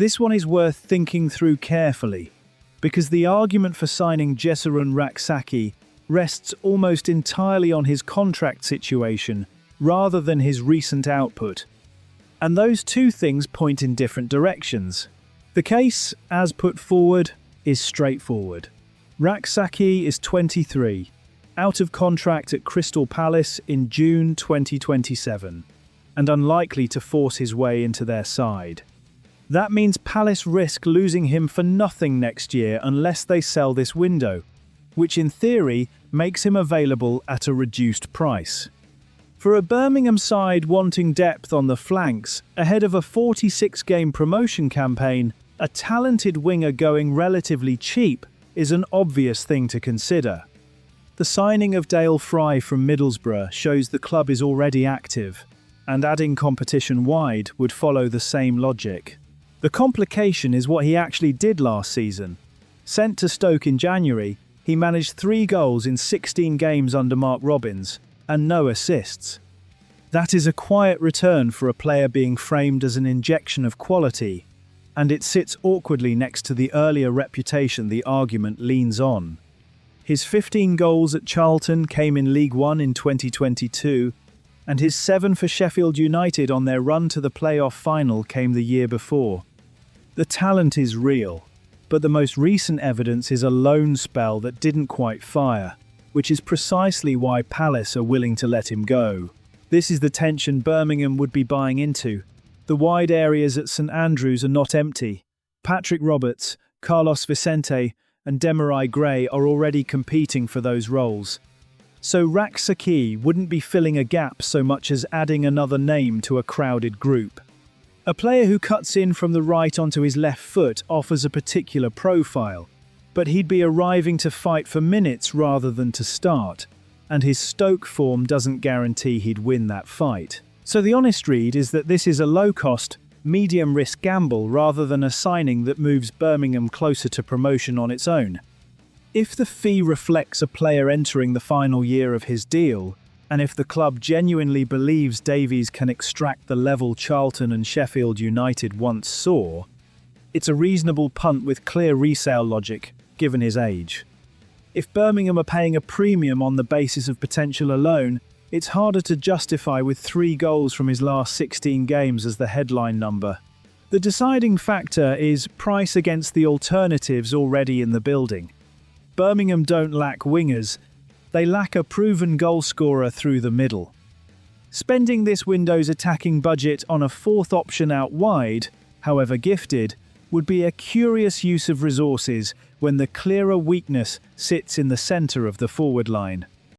This one is worth thinking through carefully, because the argument for signing Jesurun Rak-Sakyi rests almost entirely on his contract situation rather than his recent output. And those two things point in different directions. The case, as put forward, is straightforward. Rak-Sakyi is 23, out of contract at Crystal Palace in June 2027, and unlikely to force his way into their side. That means Palace risk losing him for nothing next year unless they sell this window, which in theory makes him available at a reduced price. For a Birmingham side wanting depth on the flanks ahead of a 46-game promotion campaign, a talented winger going relatively cheap is an obvious thing to consider. The signing of Dale Fry from Middlesbrough shows the club is already active, and adding competition wide would follow the same logic. The complication is what he actually did last season. Sent to Stoke in January, he managed 3 goals in 16 games under Mark Robins, and no assists. That is a quiet return for a player being framed as an injection of quality, and it sits awkwardly next to the earlier reputation the argument leans on. His 15 goals at Charlton came in League One in 2022, and his 7 for Sheffield United on their run to the playoff final came the year before. The talent is real, but the most recent evidence is a loan spell that didn't quite fire, which is precisely why Palace are willing to let him go. This is the tension Birmingham would be buying into. The wide areas at St Andrews are not empty. Patrick Roberts, Carlos Vicente, and Demarai Gray are already competing for those roles. So Rak-Sakyi wouldn't be filling a gap so much as adding another name to a crowded group. A player who cuts in from the right onto his left foot offers a particular profile, but he'd be arriving to fight for minutes rather than to start, and his Stoke form doesn't guarantee he'd win that fight. So the honest read is that this is a low-cost, medium-risk gamble rather than a signing that moves Birmingham closer to promotion on its own. If the fee reflects a player entering the final year of his deal, and if the club genuinely believes Davies can extract the level Charlton and Sheffield United once saw, it's a reasonable punt with clear resale logic, given his age. If Birmingham are paying a premium on the basis of potential alone, it's harder to justify with 3 goals from his last 16 games as the headline number. The deciding factor is price against the alternatives already in the building. Birmingham don't lack wingers, they lack a proven goalscorer through the middle. Spending this window's attacking budget on a 4th option out wide, however gifted, would be a curious use of resources when the clearer weakness sits in the centre of the forward line.